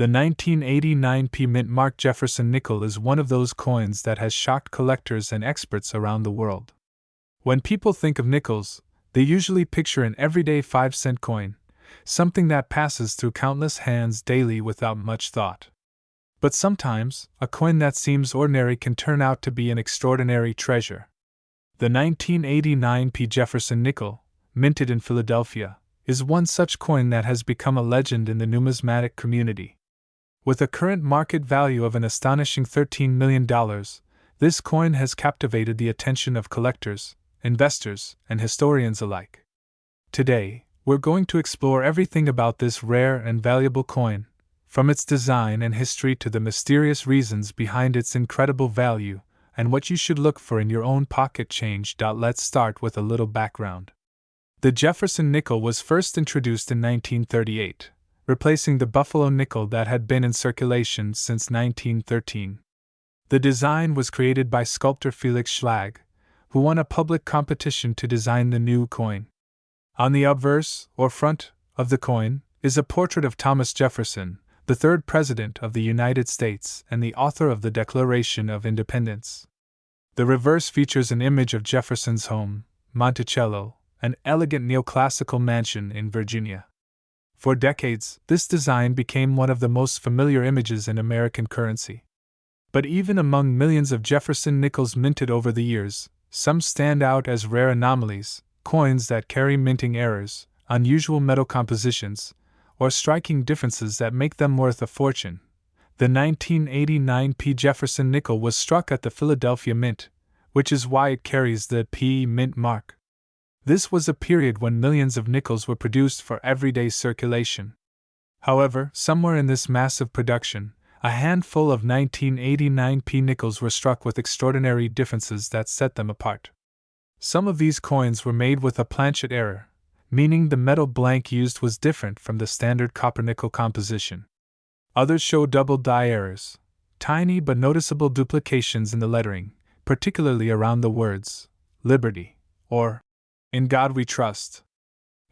The 1989p mint mark Jefferson nickel is one of those coins that has shocked collectors and experts around the world. When people think of nickels, they usually picture an everyday 5-cent coin, something that passes through countless hands daily without much thought. But sometimes, a coin that seems ordinary can turn out to be an extraordinary treasure. The 1989p Jefferson nickel, minted in Philadelphia, is one such coin that has become a legend in the numismatic community. With a current market value of an astonishing $13 million, this coin has captivated the attention of collectors, investors, and historians alike. Today, we're going to explore everything about this rare and valuable coin, from its design and history to the mysterious reasons behind its incredible value, and what you should look for in your own pocket change. Let's start with a little background. The Jefferson nickel was first introduced in 1938, replacing the buffalo nickel that had been in circulation since 1913. The design was created by sculptor Felix Schlag, who won a public competition to design the new coin. On the obverse, or front, of the coin, is a portrait of Thomas Jefferson, the third President of the United States and the author of the Declaration of Independence. The reverse features an image of Jefferson's home, Monticello, an elegant neoclassical mansion in Virginia. For decades, this design became one of the most familiar images in American currency. But even among millions of Jefferson nickels minted over the years, some stand out as rare anomalies, coins that carry minting errors, unusual metal compositions, or striking differences that make them worth a fortune. The 1989p Jefferson nickel was struck at the Philadelphia Mint, which is why it carries the P mint mark. This was a period when millions of nickels were produced for everyday circulation. However, somewhere in this massive production, a handful of 1989p nickels were struck with extraordinary differences that set them apart. Some of these coins were made with a planchet error, meaning the metal blank used was different from the standard copper-nickel composition. Others show double die errors, tiny but noticeable duplications in the lettering, particularly around the words, Liberty, or In God We Trust.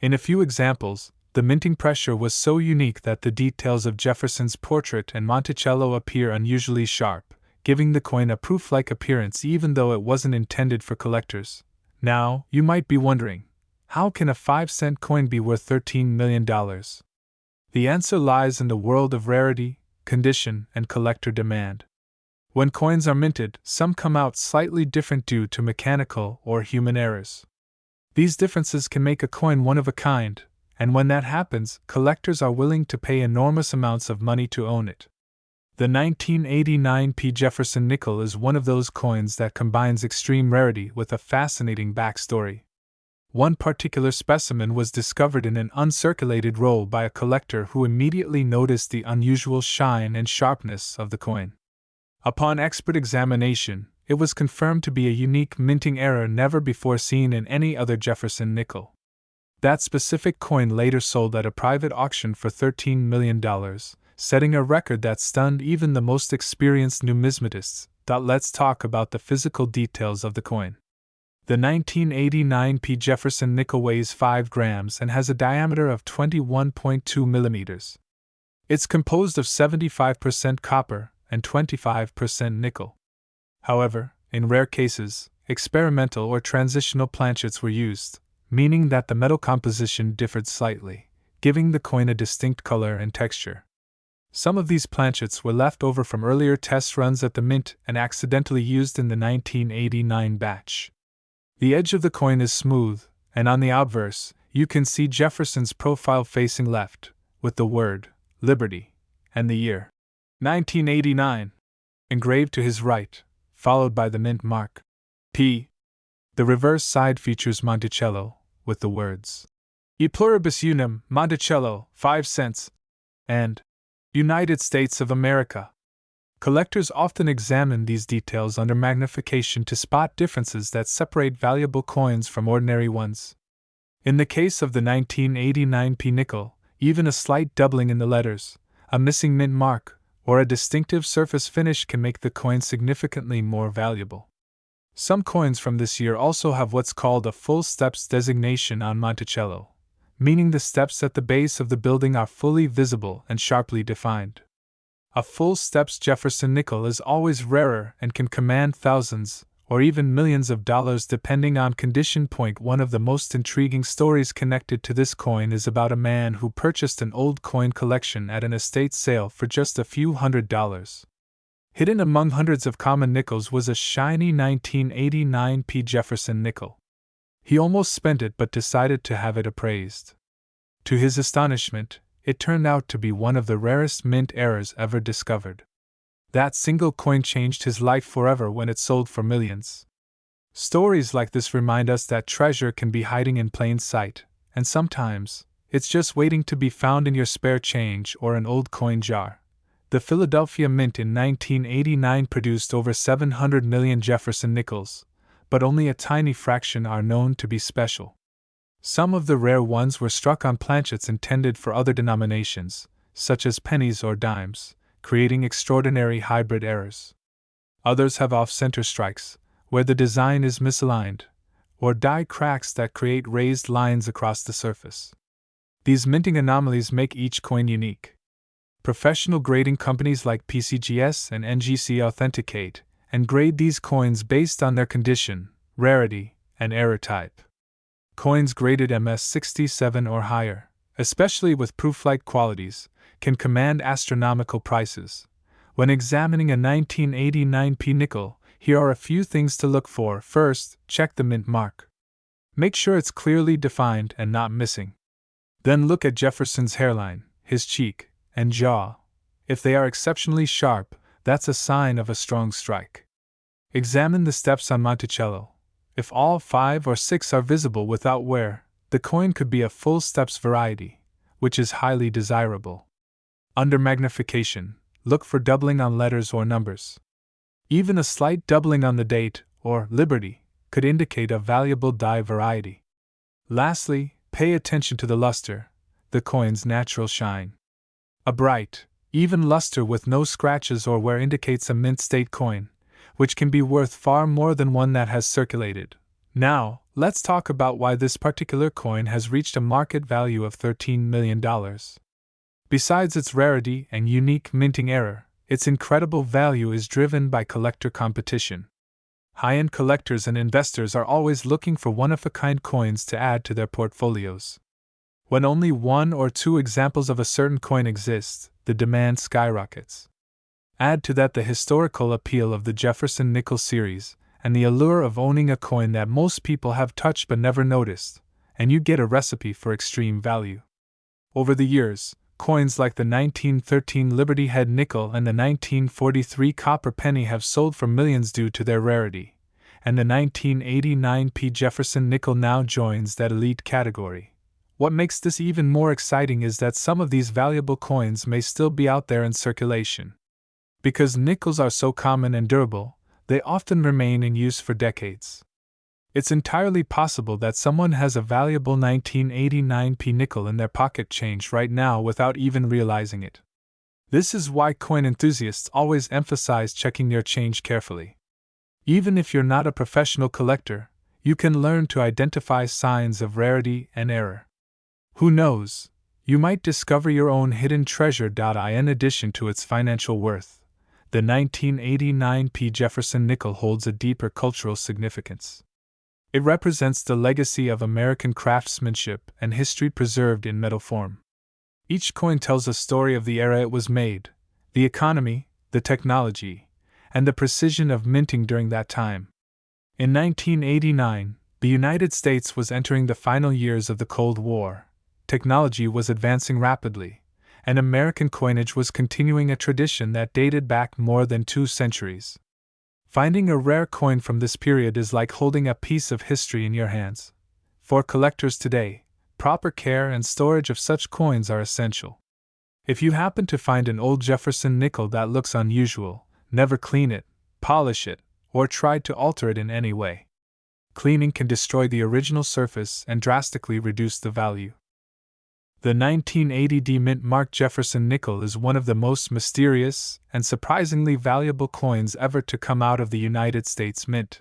In a few examples, the minting pressure was so unique that the details of Jefferson's portrait and Monticello appear unusually sharp, giving the coin a proof-like appearance even though it wasn't intended for collectors. Now, you might be wondering, how can a 5-cent coin be worth $13 million? The answer lies in the world of rarity, condition, and collector demand. When coins are minted, some come out slightly different due to mechanical or human errors. These differences can make a coin one of a kind, and when that happens, collectors are willing to pay enormous amounts of money to own it. The 1989p Jefferson nickel is one of those coins that combines extreme rarity with a fascinating backstory. One particular specimen was discovered in an uncirculated roll by a collector who immediately noticed the unusual shine and sharpness of the coin. Upon expert examination, it was confirmed to be a unique minting error never before seen in any other Jefferson nickel. That specific coin later sold at a private auction for $13 million, setting a record that stunned even the most experienced numismatists. Let's talk about the physical details of the coin. The 1989p Jefferson nickel weighs 5 grams and has a diameter of 21.2 millimeters. It's composed of 75% copper and 25% nickel. However, in rare cases, experimental or transitional planchets were used, meaning that the metal composition differed slightly, giving the coin a distinct color and texture. Some of these planchets were left over from earlier test runs at the mint and accidentally used in the 1989 batch. The edge of the coin is smooth, and on the obverse, you can see Jefferson's profile facing left, with the word, Liberty, and the year, 1989, engraved to his right, followed by the mint mark, P. The reverse side features Monticello, with the words, E pluribus unum, Monticello, 5 cents, and United States of America. Collectors often examine these details under magnification to spot differences that separate valuable coins from ordinary ones. In the case of the 1989p nickel, even a slight doubling in the letters, a missing mint mark, or a distinctive surface finish can make the coin significantly more valuable. Some coins from this year also have what's called a full steps designation on Monticello, meaning the steps at the base of the building are fully visible and sharply defined. A full steps Jefferson nickel is always rarer and can command thousands, or even millions of dollars depending on condition. One of the most intriguing stories connected to this coin is about a man who purchased an old coin collection at an estate sale for just a few $100s. Hidden among hundreds of common nickels was a shiny 1989 P. Jefferson nickel. He almost spent it but decided to have it appraised. To his astonishment, it turned out to be one of the rarest mint errors ever discovered. That single coin changed his life forever when it sold for millions. Stories like this remind us that treasure can be hiding in plain sight, and sometimes, it's just waiting to be found in your spare change or an old coin jar. The Philadelphia Mint in 1989 produced over 700 million Jefferson nickels, but only a tiny fraction are known to be special. Some of the rare ones were struck on planchets intended for other denominations, such as pennies or dimes, creating extraordinary hybrid errors. Others have off-center strikes, where the design is misaligned, or die cracks that create raised lines across the surface. These minting anomalies make each coin unique. Professional grading companies like PCGS and NGC authenticate and grade these coins based on their condition, rarity, and error type. Coins graded MS67 or higher, especially with proof-like qualities, can command astronomical prices. When examining a 1989 P nickel, here are a few things to look for. First, check the mint mark. Make sure it's clearly defined and not missing. Then look at Jefferson's hairline, his cheek, and jaw. If they are exceptionally sharp, that's a sign of a strong strike. Examine the steps on Monticello. If all 5 or 6 are visible without wear, the coin could be a full steps variety, which is highly desirable. Under magnification, look for doubling on letters or numbers. Even a slight doubling on the date, or Liberty, could indicate a valuable die variety. Lastly, pay attention to the luster, the coin's natural shine. A bright, even luster with no scratches or wear indicates a mint state coin, which can be worth far more than one that has circulated. Now, let's talk about why this particular coin has reached a market value of $13 million. Besides its rarity and unique minting error, its incredible value is driven by collector competition. High-end collectors and investors are always looking for one-of-a-kind coins to add to their portfolios. When only 1 or 2 examples of a certain coin exist, the demand skyrockets. Add to that the historical appeal of the Jefferson nickel series, and the allure of owning a coin that most people have touched but never noticed, and you get a recipe for extreme value. Over the years, coins like the 1913 Liberty Head nickel and the 1943 copper penny have sold for millions due to their rarity, and the 1989 P. Jefferson nickel now joins that elite category. What makes this even more exciting is that some of these valuable coins may still be out there in circulation. Because nickels are so common and durable, they often remain in use for decades. It's entirely possible that someone has a valuable 1989 P nickel in their pocket change right now without even realizing it. This is why coin enthusiasts always emphasize checking your change carefully. Even if you're not a professional collector, you can learn to identify signs of rarity and error. Who knows, you might discover your own hidden treasure. In addition to its financial worth, the 1989 P. Jefferson nickel holds a deeper cultural significance. It represents the legacy of American craftsmanship and history preserved in metal form. Each coin tells a story of the era it was made, the economy, the technology, and the precision of minting during that time. In 1989, the United States was entering the final years of the Cold War. Technology was advancing rapidly, and American coinage was continuing a tradition that dated back more than 2 centuries. Finding a rare coin from this period is like holding a piece of history in your hands. For collectors today, proper care and storage of such coins are essential. If you happen to find an old Jefferson nickel that looks unusual, never clean it, polish it, or try to alter it in any way. Cleaning can destroy the original surface and drastically reduce the value. The 1980 D Mint Mark Jefferson nickel is one of the most mysterious and surprisingly valuable coins ever to come out of the United States Mint.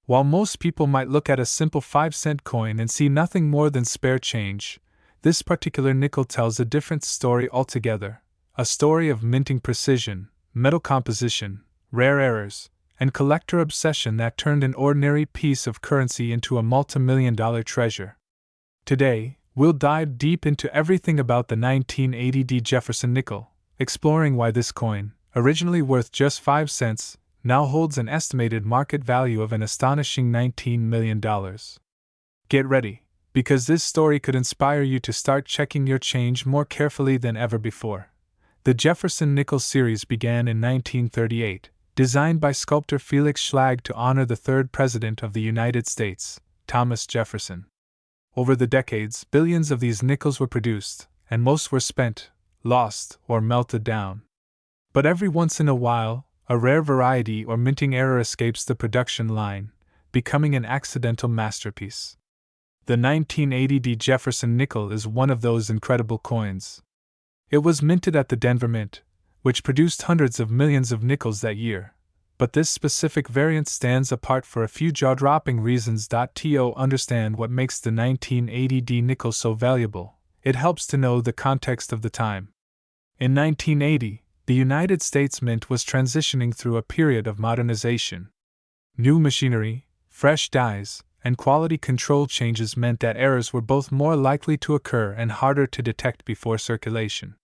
While most people might look at a simple 5-cent coin and see nothing more than spare change, this particular nickel tells a different story altogether, a story of minting precision, metal composition, rare errors, and collector obsession that turned an ordinary piece of currency into a multi-million-dollar treasure. Today, we'll dive deep into everything about the 1980 Jefferson nickel, exploring why this coin, originally worth just 5 cents, now holds an estimated market value of an astonishing $19 million. Get ready, because this story could inspire you to start checking your change more carefully than ever before. The Jefferson nickel series began in 1938, designed by sculptor Felix Schlag to honor the third President of the United States, Thomas Jefferson. Over the decades, billions of these nickels were produced, and most were spent, lost, or melted down. But every once in a while, a rare variety or minting error escapes the production line, becoming an accidental masterpiece. The 1980 Jefferson nickel is one of those incredible coins. It was minted at the Denver Mint, which produced hundreds of millions of nickels that year, but this specific variant stands apart for a few jaw-dropping reasons. To understand what makes the 1980 nickel so valuable, it helps to know the context of the time. In 1980, the United States Mint was transitioning through a period of modernization. New machinery, fresh dies, and quality control changes meant that errors were both more likely to occur and harder to detect before circulation.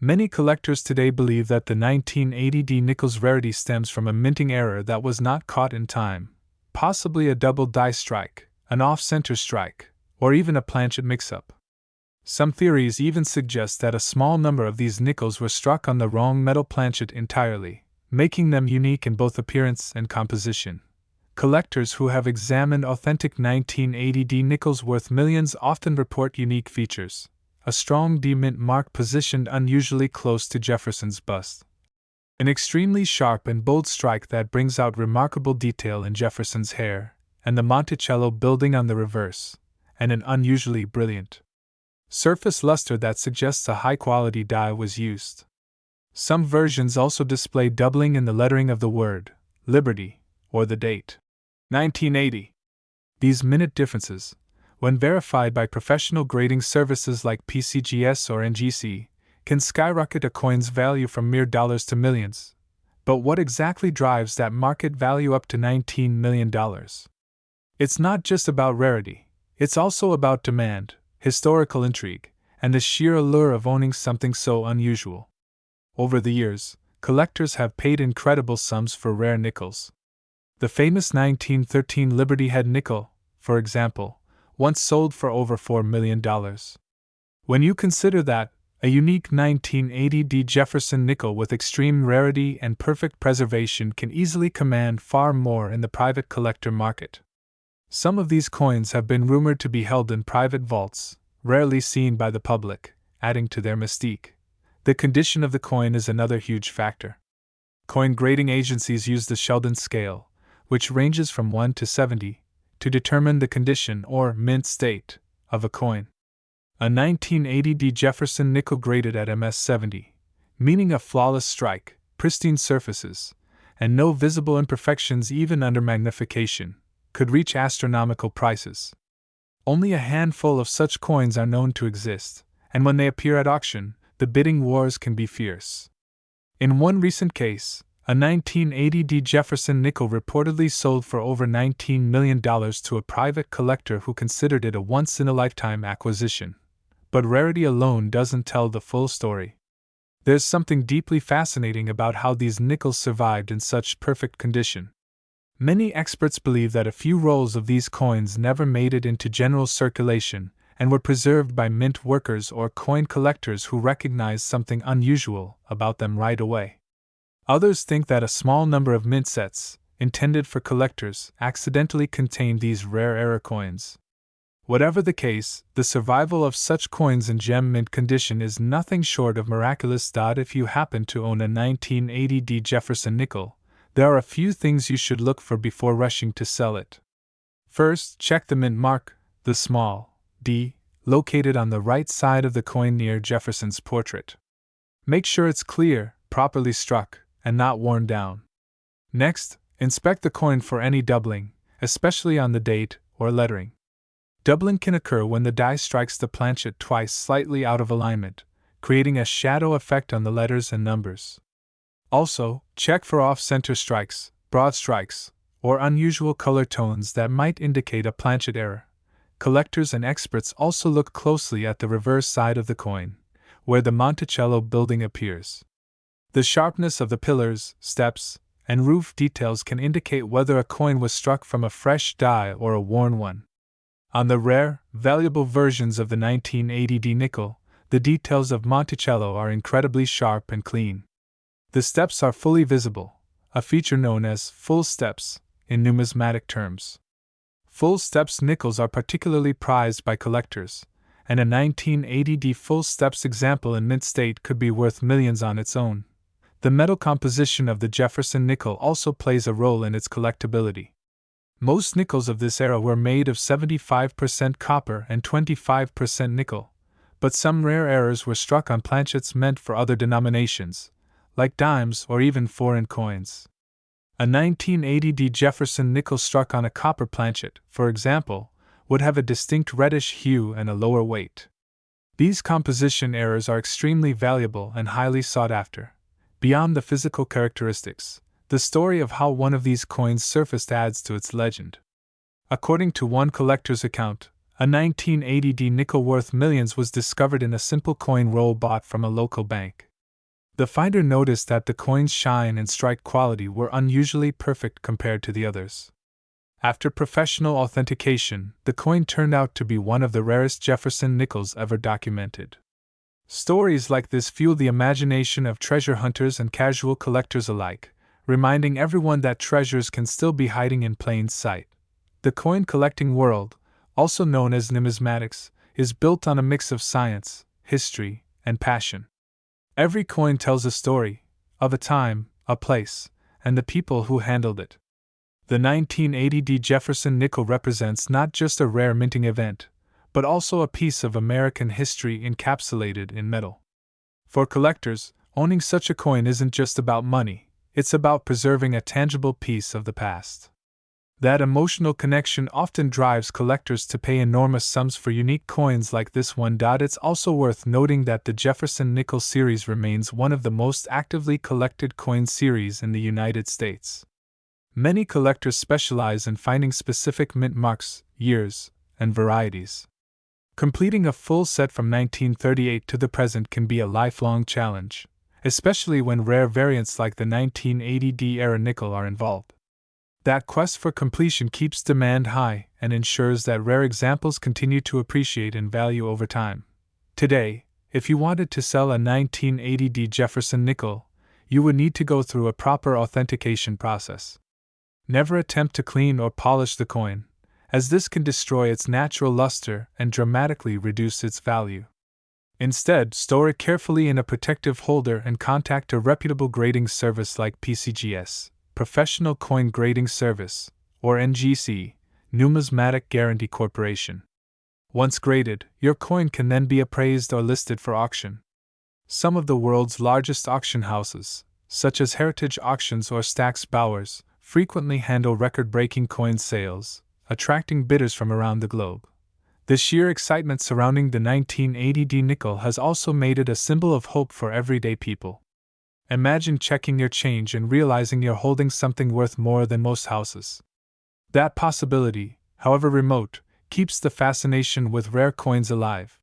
Many collectors today believe that the 1980 nickel's rarity stems from a minting error that was not caught in time, possibly a double die strike, an off-center strike, or even a planchet mix-up. Some theories even suggest that a small number of these nickels were struck on the wrong metal planchet entirely, making them unique in both appearance and composition. Collectors who have examined authentic 1980 nickels worth millions often report unique features: a strong D mint mark positioned unusually close to Jefferson's bust, an extremely sharp and bold strike that brings out remarkable detail in Jefferson's hair, and the Monticello building on the reverse, and an unusually brilliant surface luster that suggests a high-quality die was used. Some versions also display doubling in the lettering of the word, Liberty, or the date, 1980. These minute differences, when verified by professional grading services like PCGS or NGC, can skyrocket a coin's value from mere dollars to millions. But what exactly drives that market value up to $19 million? It's not just about rarity, it's also about demand, historical intrigue, and the sheer allure of owning something so unusual. Over the years, collectors have paid incredible sums for rare nickels. The famous 1913 Liberty Head nickel, for example, once sold for over $4 million. When you consider that, a unique 1980 Jefferson nickel with extreme rarity and perfect preservation can easily command far more in the private collector market. Some of these coins have been rumored to be held in private vaults, rarely seen by the public, adding to their mystique. The condition of the coin is another huge factor. Coin grading agencies use the Sheldon scale, which ranges from 1 to 70, to determine the condition or mint state of a coin. A 1980 Jefferson nickel graded at MS 70, meaning a flawless strike, pristine surfaces, and no visible imperfections even under magnification, could reach astronomical prices. Only a handful of such coins are known to exist, and when they appear at auction, the bidding wars can be fierce. In one recent case, a 1980 Jefferson nickel reportedly sold for over $19 million to a private collector who considered it a once-in-a-lifetime acquisition. But rarity alone doesn't tell the full story. There's something deeply fascinating about how these nickels survived in such perfect condition. Many experts believe that a few rolls of these coins never made it into general circulation and were preserved by mint workers or coin collectors who recognized something unusual about them right away. Others think that a small number of mint sets, intended for collectors, accidentally contained these rare error coins. Whatever the case, the survival of such coins in gem mint condition is nothing short of miraculous. If you happen to own a 1980 Jefferson nickel, there are a few things you should look for before rushing to sell it. First, check the mint mark, the small d, located on the right side of the coin near Jefferson's portrait. Make sure it's clear, properly struck, and not worn down. Next, inspect the coin for any doubling, especially on the date or lettering. Doubling can occur when the die strikes the planchet twice slightly out of alignment, creating a shadow effect on the letters and numbers. Also, check for off-center strikes, broad strikes, or unusual color tones that might indicate a planchet error. Collectors and experts also look closely at the reverse side of the coin, where the Monticello building appears. The sharpness of the pillars, steps, and roof details can indicate whether a coin was struck from a fresh die or a worn one. On the rare, valuable versions of the 1980D nickel, the details of Monticello are incredibly sharp and clean. The steps are fully visible, a feature known as full steps in numismatic terms. Full steps nickels are particularly prized by collectors, and a 1980D full steps example in mint state could be worth millions on its own. The metal composition of the Jefferson nickel also plays a role in its collectability. Most nickels of this era were made of 75% copper and 25% nickel, but some rare errors were struck on planchets meant for other denominations, like dimes or even foreign coins. A 1980D Jefferson nickel struck on a copper planchet, for example, would have a distinct reddish hue and a lower weight. These composition errors are extremely valuable and highly sought after. Beyond the physical characteristics, the story of how one of these coins surfaced adds to its legend. According to one collector's account, a 1980D nickel worth millions was discovered in a simple coin roll bought from a local bank. The finder noticed that the coin's shine and strike quality were unusually perfect compared to the others. After professional authentication, the coin turned out to be one of the rarest Jefferson nickels ever documented. Stories like this fuel the imagination of treasure hunters and casual collectors alike, reminding everyone that treasures can still be hiding in plain sight. The coin collecting world, also known as numismatics, is built on a mix of science, history, and passion. Every coin tells a story, of a time, a place, and the people who handled it. The 1980D Jefferson nickel represents not just a rare minting event, but also a piece of American history encapsulated in metal. For collectors, owning such a coin isn't just about money, it's about preserving a tangible piece of the past. That emotional connection often drives collectors to pay enormous sums for unique coins like this one. It's also worth noting that the Jefferson nickel series remains one of the most actively collected coin series in the United States. Many collectors specialize in finding specific mint marks, years, and varieties. Completing a full set from 1938 to the present can be a lifelong challenge, especially when rare variants like the 1980D era nickel are involved. That quest for completion keeps demand high and ensures that rare examples continue to appreciate in value over time. Today, if you wanted to sell a 1980D Jefferson nickel, you would need to go through a proper authentication process. Never attempt to clean or polish the coin, as this can destroy its natural luster and dramatically reduce its value. Instead, store it carefully in a protective holder and contact a reputable grading service like PCGS, Professional Coin Grading Service, or NGC, Numismatic Guarantee Corporation. Once graded, your coin can then be appraised or listed for auction. Some of the world's largest auction houses, such as Heritage Auctions or Stack's Bowers, frequently handle record-breaking coin sales, attracting bidders from around the globe. The sheer excitement surrounding the 1980D nickel has also made it a symbol of hope for everyday people. Imagine checking your change and realizing you're holding something worth more than most houses. That possibility, however remote, keeps the fascination with rare coins alive.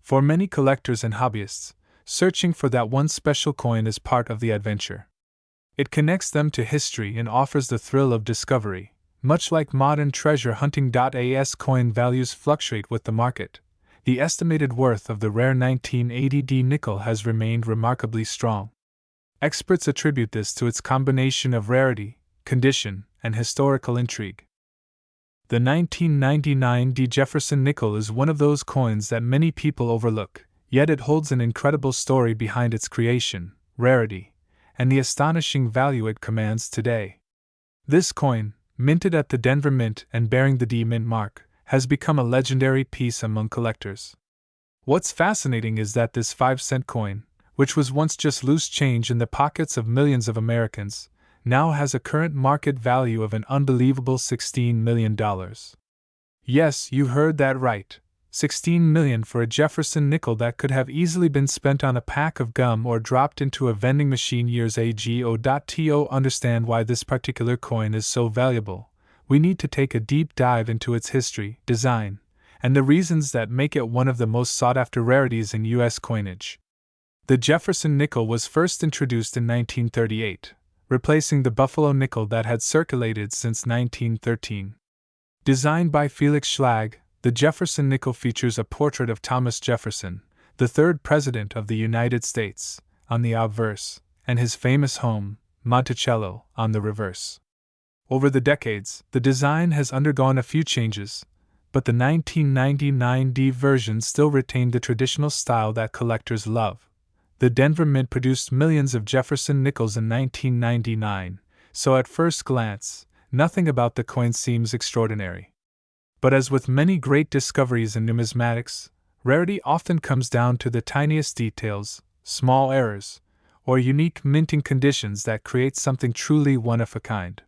For many collectors and hobbyists, searching for that one special coin is part of the adventure. It connects them to history and offers the thrill of discovery. Much like modern treasure hunting. As coin values fluctuate with the market, the estimated worth of the rare 1980D nickel has remained remarkably strong. Experts attribute this to its combination of rarity, condition, and historical intrigue. The 1999D Jefferson nickel is one of those coins that many people overlook, yet it holds an incredible story behind its creation, rarity, and the astonishing value it commands today. This coin, minted at the Denver Mint and bearing the D Mint mark, has become a legendary piece among collectors. What's fascinating is that this 5-cent coin, which was once just loose change in the pockets of millions of Americans, now has a current market value of an unbelievable $16 million. Yes, you heard that right, $16 million for a Jefferson nickel that could have easily been spent on a pack of gum or dropped into a vending machine years ago. To understand why this particular coin is so valuable, we need to take a deep dive into its history, design, and the reasons that make it one of the most sought-after rarities in U.S. coinage. The Jefferson nickel was first introduced in 1938, replacing the Buffalo nickel that had circulated since 1913. Designed by Felix Schlag, the Jefferson nickel features a portrait of Thomas Jefferson, the third President of the United States, on the obverse, and his famous home, Monticello, on the reverse. Over the decades, the design has undergone a few changes, but the 1999 D version still retained the traditional style that collectors love. The Denver Mint produced millions of Jefferson nickels in 1999, so at first glance, nothing about the coin seems extraordinary. But as with many great discoveries in numismatics, rarity often comes down to the tiniest details, small errors, or unique minting conditions that create something truly one of a kind.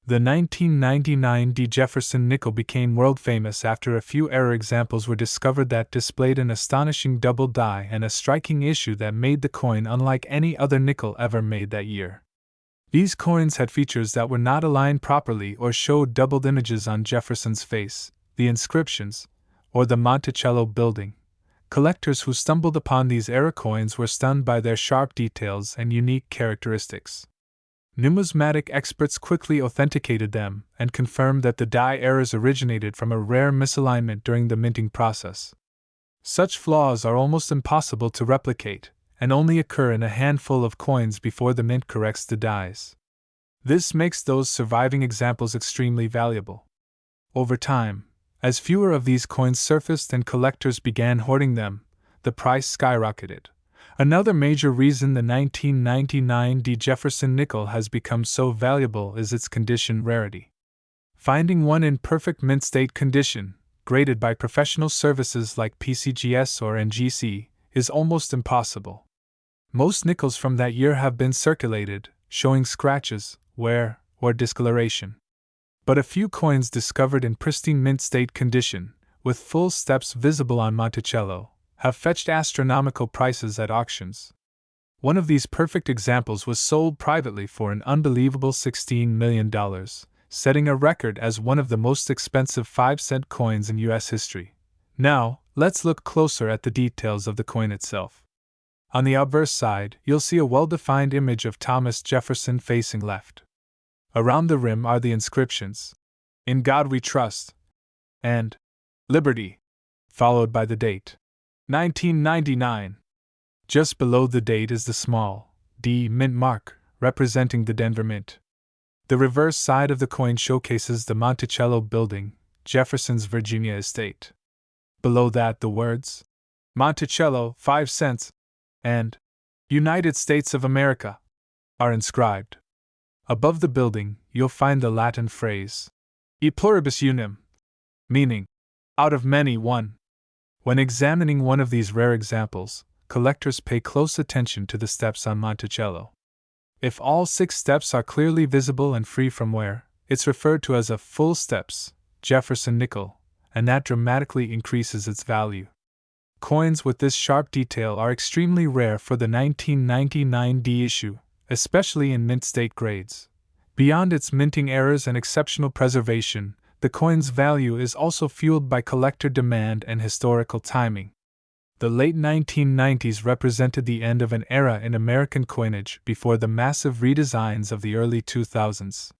The 1999 D Jefferson nickel became world famous after a few error examples were discovered that displayed an astonishing double die and a striking issue that made the coin unlike any other nickel ever made that year. These coins had features that were not aligned properly or showed doubled images on Jefferson's face, the inscriptions, or the Monticello building. Collectors who stumbled upon these error coins were stunned by their sharp details and unique characteristics. Numismatic experts quickly authenticated them and confirmed that the die errors originated from a rare misalignment during the minting process. Such flaws are almost impossible to replicate, and only occur in a handful of coins before the mint corrects the dies. This makes those surviving examples extremely valuable. Over time, as fewer of these coins surfaced and collectors began hoarding them, the price skyrocketed. Another major reason the 1999 D Jefferson nickel has become so valuable is its condition rarity. Finding one in perfect mint state condition, graded by professional services like PCGS or NGC, is almost impossible. Most nickels from that year have been circulated, showing scratches, wear, or discoloration. But a few coins discovered in pristine mint state condition, with full steps visible on Monticello, have fetched astronomical prices at auctions. One of these perfect examples was sold privately for an unbelievable $16 million, setting a record as one of the most expensive 5-cent coins in U.S. history. Now, let's look closer at the details of the coin itself. On the obverse side, you'll see a well-defined image of Thomas Jefferson facing left. Around the rim are the inscriptions, "In God We Trust," and "Liberty," followed by the date, 1999. Just below the date is the small D mint mark, representing the Denver Mint. The reverse side of the coin showcases the Monticello building, Jefferson's Virginia estate. Below that, the words, "Monticello, 5 cents," and "United States of America," are inscribed. Above the building, you'll find the Latin phrase, "E pluribus unum," meaning, "out of many, one." When examining one of these rare examples, collectors pay close attention to the steps on Monticello. If all 6 steps are clearly visible and free from wear, it's referred to as a full steps Jefferson nickel, and that dramatically increases its value. Coins with this sharp detail are extremely rare for the 1999 D issue, especially in mint state grades. Beyond its minting errors and exceptional preservation, the coin's value is also fueled by collector demand and historical timing. The late 1990s represented the end of an era in American coinage before the massive redesigns of the early 2000s.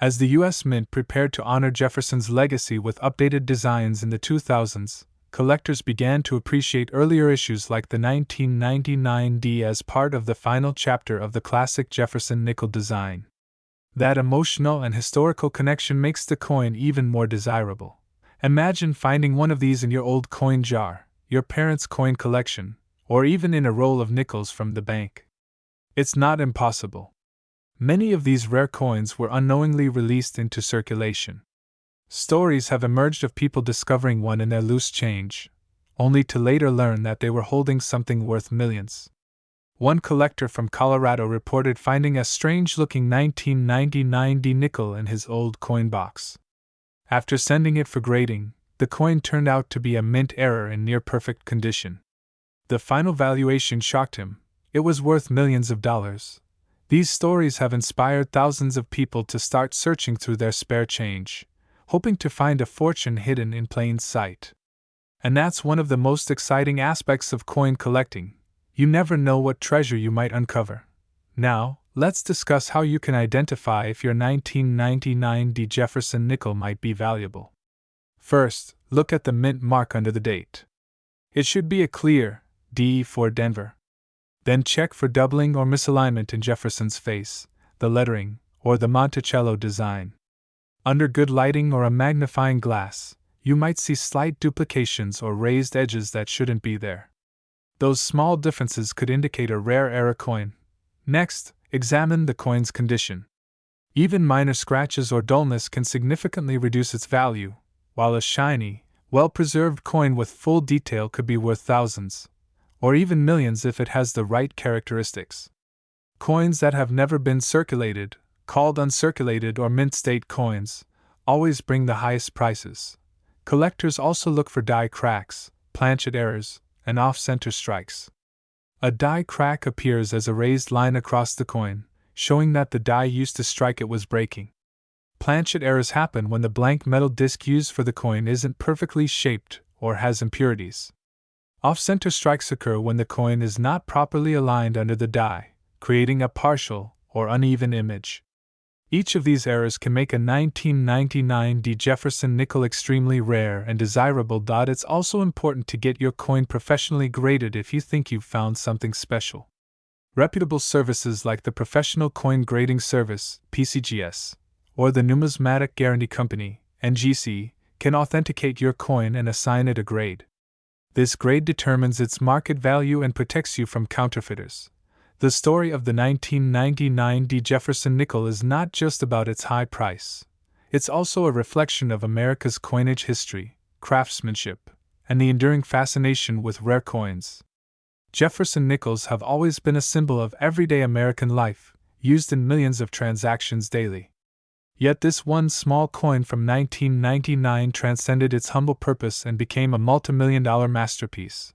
As the U.S. Mint prepared to honor Jefferson's legacy with updated designs in the 2000s, collectors began to appreciate earlier issues like the 1999 D as part of the final chapter of the classic Jefferson nickel design. That emotional and historical connection makes the coin even more desirable. Imagine finding one of these in your old coin jar, your parents' coin collection, or even in a roll of nickels from the bank. It's not impossible. Many of these rare coins were unknowingly released into circulation. Stories have emerged of people discovering one in their loose change, only to later learn that they were holding something worth millions. One collector from Colorado reported finding a strange-looking 1999 D nickel in his old coin box. After sending it for grading, the coin turned out to be a mint error in near-perfect condition. The final valuation shocked him. It was worth millions of dollars. These stories have inspired thousands of people to start searching through their spare change, hoping to find a fortune hidden in plain sight. And that's one of the most exciting aspects of coin collecting. You never know what treasure you might uncover. Now, let's discuss how you can identify if your 1999 D. Jefferson nickel might be valuable. First, look at the mint mark under the date. It should be a clear D for Denver. Then check for doubling or misalignment in Jefferson's face, the lettering, or the Monticello design. Under good lighting or a magnifying glass, you might see slight duplications or raised edges that shouldn't be there. Those small differences could indicate a rare error coin. Next, examine the coin's condition. Even minor scratches or dullness can significantly reduce its value, while a shiny, well-preserved coin with full detail could be worth thousands, or even millions if it has the right characteristics. Coins that have never been circulated, called uncirculated or mint-state coins, always bring the highest prices. Collectors also look for die cracks, planchet errors, and off-center strikes. A die crack appears as a raised line across the coin, showing that the die used to strike it was breaking. Planchet errors happen when the blank metal disc used for the coin isn't perfectly shaped or has impurities. Off-center strikes occur when the coin is not properly aligned under the die, creating a partial or uneven image. Each of these errors can make a 1999 D. Jefferson nickel extremely rare and desirable. It's also important to get your coin professionally graded if you think you've found something special. Reputable services like the Professional Coin Grading Service, PCGS, or the Numismatic Guarantee Company, NGC, can authenticate your coin and assign it a grade. This grade determines its market value and protects you from counterfeiters. The story of the 1999 D. Jefferson nickel is not just about its high price. It's also a reflection of America's coinage history, craftsmanship, and the enduring fascination with rare coins. Jefferson nickels have always been a symbol of everyday American life, used in millions of transactions daily. Yet this one small coin from 1999 transcended its humble purpose and became a multimillion-dollar masterpiece.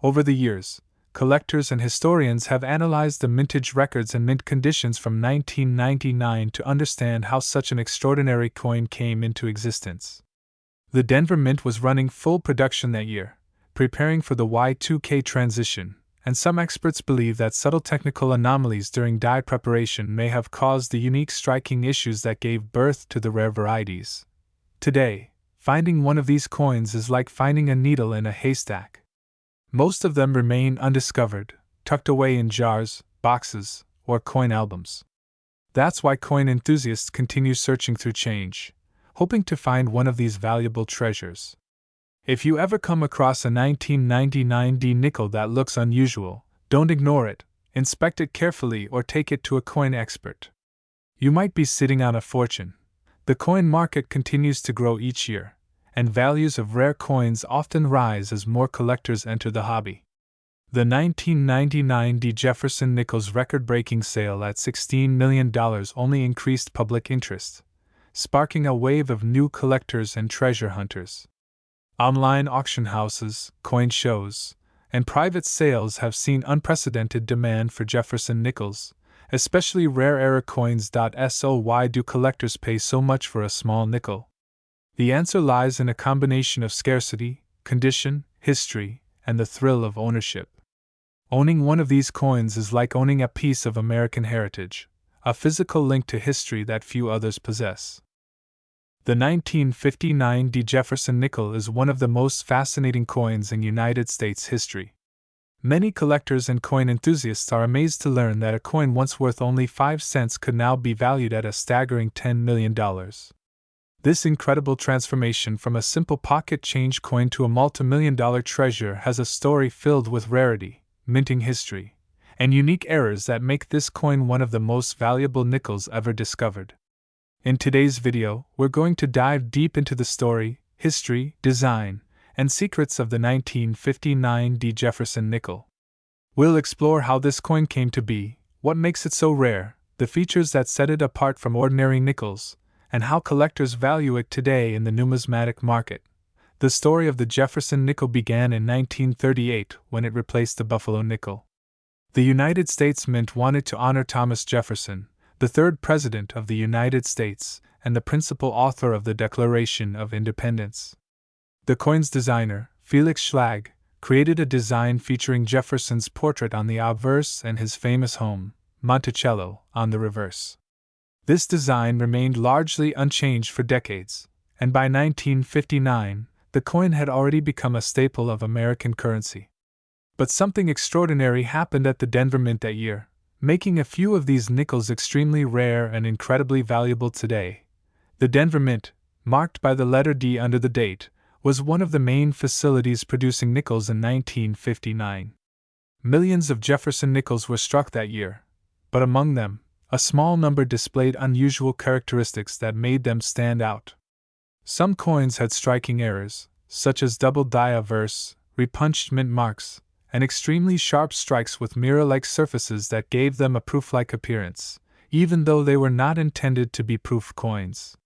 Over the years, collectors and historians have analyzed the mintage records and mint conditions from 1999 to understand how such an extraordinary coin came into existence. The Denver Mint was running full production that year, preparing for the Y2K transition, and some experts believe that subtle technical anomalies during die preparation may have caused the unique striking issues that gave birth to the rare varieties. Today, finding one of these coins is like finding a needle in a haystack. Most of them remain undiscovered, tucked away in jars, boxes, or coin albums. That's why coin enthusiasts continue searching through change, hoping to find one of these valuable treasures. If you ever come across a 1999 D nickel that looks unusual, don't ignore it, inspect it carefully or take it to a coin expert. You might be sitting on a fortune. The coin market continues to grow each year, and values of rare coins often rise as more collectors enter the hobby. The 1999 D. Jefferson nickel's record-breaking sale at $16 million only increased public interest, sparking a wave of new collectors and treasure hunters. Online auction houses, coin shows, and private sales have seen unprecedented demand for Jefferson nickels, especially rare error coins. So why do collectors pay so much for a small nickel? The answer lies in a combination of scarcity, condition, history, and the thrill of ownership. Owning one of these coins is like owning a piece of American heritage, a physical link to history that few others possess. The 1959 D. Jefferson nickel is one of the most fascinating coins in United States history. Many collectors and coin enthusiasts are amazed to learn that a coin once worth only 5 cents could now be valued at a staggering $10 million. This incredible transformation from a simple pocket change coin to a multimillion-dollar treasure has a story filled with rarity, minting history, and unique errors that make this coin one of the most valuable nickels ever discovered. In today's video, we're going to dive deep into the story, history, design, and secrets of the 1959 D. Jefferson nickel. We'll explore how this coin came to be, what makes it so rare, the features that set it apart from ordinary nickels, and how collectors value it today in the numismatic market. The story of the Jefferson nickel began in 1938 when it replaced the Buffalo nickel. The United States Mint wanted to honor Thomas Jefferson, the third President of the United States and the principal author of the Declaration of Independence. The coin's designer, Felix Schlag, created a design featuring Jefferson's portrait on the obverse and his famous home, Monticello, on the reverse. This design remained largely unchanged for decades, and by 1959, the coin had already become a staple of American currency. But something extraordinary happened at the Denver Mint that year, making a few of these nickels extremely rare and incredibly valuable today. The Denver Mint, marked by the letter D under the date, was one of the main facilities producing nickels in 1959. Millions of Jefferson nickels were struck that year, but among them, a small number displayed unusual characteristics that made them stand out. Some coins had striking errors, such as double die obverse, repunched mint marks, and extremely sharp strikes with mirror-like surfaces that gave them a proof-like appearance, even though they were not intended to be proof coins.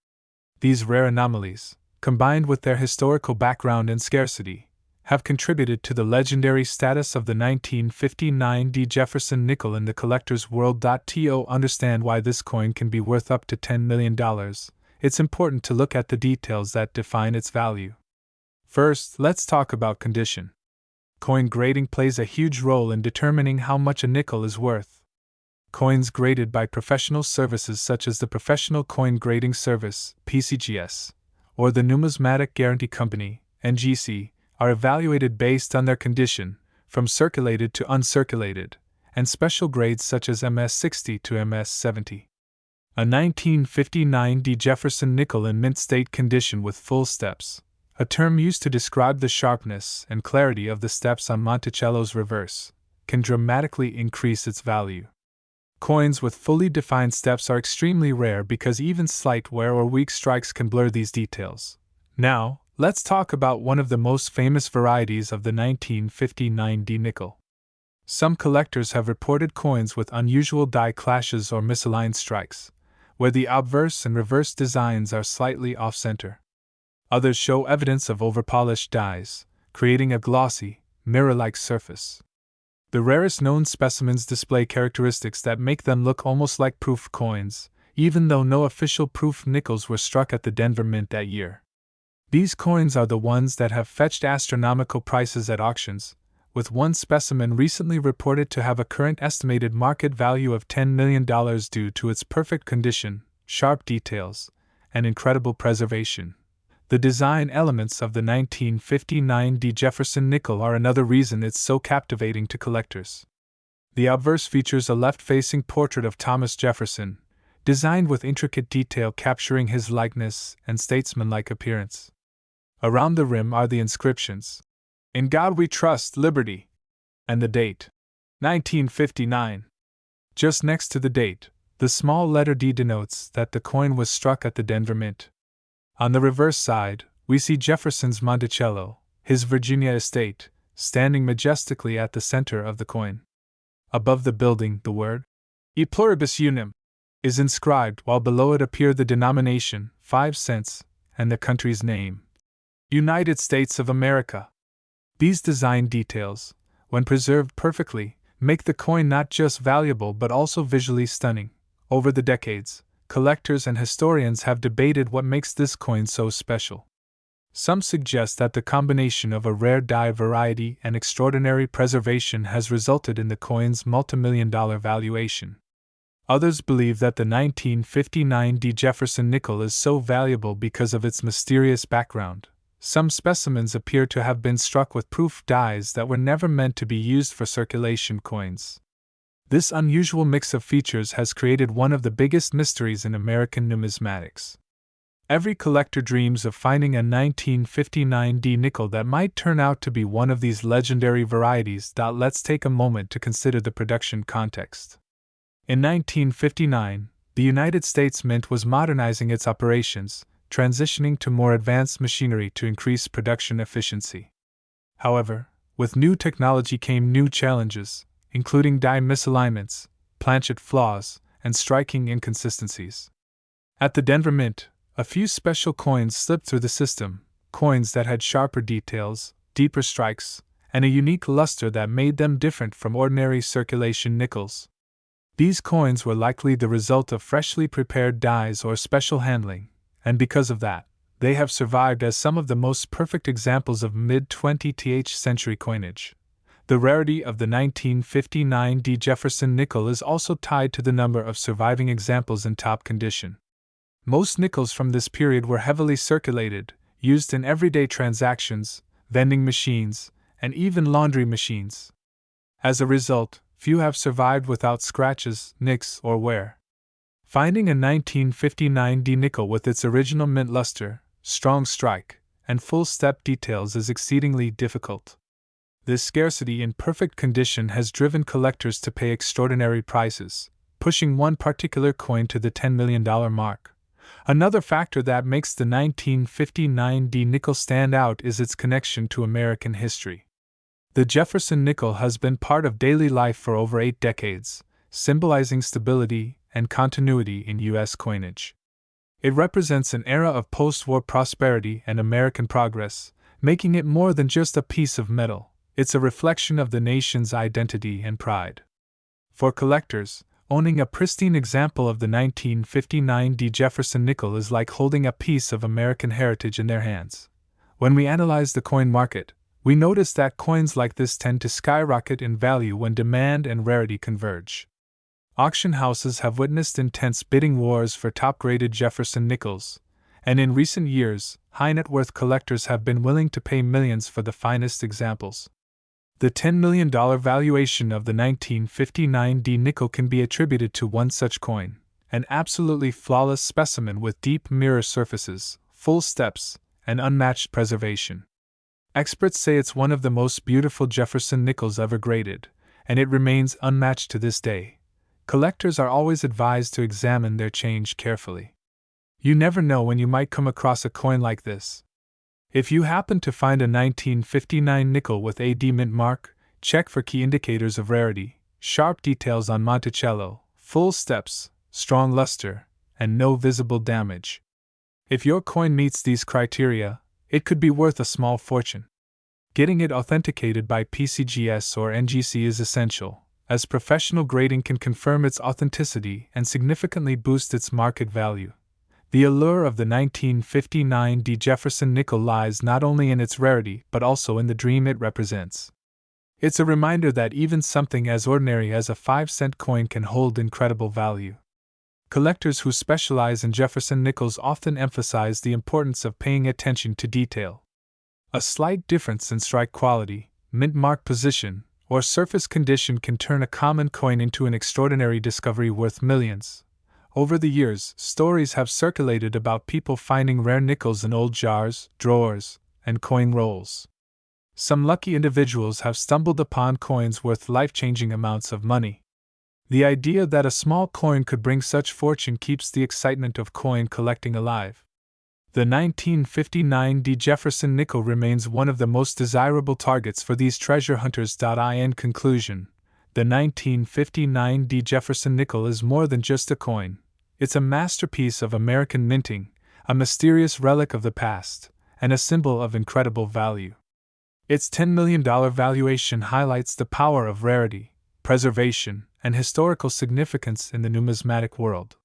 These rare anomalies, combined with their historical background and scarcity, have contributed to the legendary status of the 1959 D. Jefferson nickel in the collector's world. To understand why this coin can be worth up to $10 million, it's important to look at the details that define its value. First, let's talk about condition. Coin grading plays a huge role in determining how much a nickel is worth. Coins graded by professional services such as the Professional Coin Grading Service, PCGS, or the Numismatic Guarantee Company, NGC, are evaluated based on their condition, from circulated to uncirculated, and special grades such as MS-60 to MS-70. A 1959 D. Jefferson nickel in mint state condition with full steps, a term used to describe the sharpness and clarity of the steps on Monticello's reverse, can dramatically increase its value. Coins with fully defined steps are extremely rare because even slight wear or weak strikes can blur these details. Now, let's talk about one of the most famous varieties of the 1959 D nickel. Some collectors have reported coins with unusual die clashes or misaligned strikes, where the obverse and reverse designs are slightly off-center. Others show evidence of overpolished dies, creating a glossy, mirror-like surface. The rarest known specimens display characteristics that make them look almost like proof coins, even though no official proof nickels were struck at the Denver Mint that year. These coins are the ones that have fetched astronomical prices at auctions, with one specimen recently reported to have a current estimated market value of $10 million due to its perfect condition, sharp details, and incredible preservation. The design elements of the 1959 D. Jefferson nickel are another reason it's so captivating to collectors. The obverse features a left-facing portrait of Thomas Jefferson, designed with intricate detail capturing his likeness and statesmanlike appearance. Around the rim are the inscriptions, "In God We Trust, Liberty," and the date, 1959. Just next to the date, the small letter D denotes that the coin was struck at the Denver Mint. On the reverse side, we see Jefferson's Monticello, his Virginia estate, standing majestically at the center of the coin. Above the building, the word, "E pluribus unum," is inscribed, while below it appear the denomination, 5 cents, and the country's name, United States of America. These design details, when preserved perfectly, make the coin not just valuable but also visually stunning. Over the decades, collectors and historians have debated what makes this coin so special. Some suggest that the combination of a rare die variety and extraordinary preservation has resulted in the coin's multimillion-dollar valuation. Others believe that the 1959 D. Jefferson nickel is so valuable because of its mysterious background. Some specimens appear to have been struck with proof dies that were never meant to be used for circulation coins. This unusual mix of features has created one of the biggest mysteries in American numismatics. Every collector dreams of finding a 1959 D nickel that might turn out to be one of these legendary varieties. Let's take a moment to consider the production context. In 1959, the United States Mint was modernizing its operations, transitioning to more advanced machinery to increase production efficiency. However, with new technology came new challenges, including die misalignments, planchet flaws, and striking inconsistencies. At the Denver Mint, a few special coins slipped through the system, coins that had sharper details, deeper strikes, and a unique luster that made them different from ordinary circulation nickels. These coins were likely the result of freshly prepared dies or special handling, and because of that, they have survived as some of the most perfect examples of mid-20th century coinage. The rarity of the 1959 Jefferson nickel is also tied to the number of surviving examples in top condition. Most nickels from this period were heavily circulated, used in everyday transactions, vending machines, and even laundry machines. As a result, few have survived without scratches, nicks, or wear. Finding a 1959 nickel with its original mint luster, strong strike, and full step details is exceedingly difficult. This scarcity in perfect condition has driven collectors to pay extraordinary prices, pushing one particular coin to the $10 million mark. Another factor that makes the 1959 nickel stand out is its connection to American history. The Jefferson nickel has been part of daily life for over 8 decades, symbolizing stability and continuity in U.S. coinage. It represents an era of post-war prosperity and American progress, making it more than just a piece of metal. It's a reflection of the nation's identity and pride. For collectors, owning a pristine example of the 1959 Jefferson nickel is like holding a piece of American heritage in their hands. When we analyze the coin market, we notice that coins like this tend to skyrocket in value when demand and rarity converge. Auction houses have witnessed intense bidding wars for top-graded Jefferson nickels, and in recent years, high-net-worth collectors have been willing to pay millions for the finest examples. The $10 million valuation of the 1959 nickel can be attributed to one such coin, an absolutely flawless specimen with deep mirror surfaces, full steps, and unmatched preservation. Experts say it's one of the most beautiful Jefferson nickels ever graded, and it remains unmatched to this day. Collectors are always advised to examine their change carefully. You never know when you might come across a coin like this. If you happen to find a 1959 nickel with a mint mark, check for key indicators of rarity, sharp details on Monticello, full steps, strong luster, and no visible damage. If your coin meets these criteria, it could be worth a small fortune. Getting it authenticated by PCGS or NGC is essential, as professional grading can confirm its authenticity and significantly boost its market value. The allure of the 1959 Jefferson nickel lies not only in its rarity but also in the dream it represents. It's a reminder that even something as ordinary as a 5-cent coin can hold incredible value. Collectors who specialize in Jefferson nickels often emphasize the importance of paying attention to detail. A slight difference in strike quality, mint mark position, or surface condition can turn a common coin into an extraordinary discovery worth millions. Over the years, stories have circulated about people finding rare nickels in old jars, drawers, and coin rolls. Some lucky individuals have stumbled upon coins worth life-changing amounts of money. The idea that a small coin could bring such fortune keeps the excitement of coin collecting alive. The 1959 Jefferson nickel remains one of the most desirable targets for these treasure hunters. In conclusion, the 1959 Jefferson nickel is more than just a coin. It's a masterpiece of American minting, a mysterious relic of the past, and a symbol of incredible value. Its $10 million valuation highlights the power of rarity, preservation, and historical significance in the numismatic world.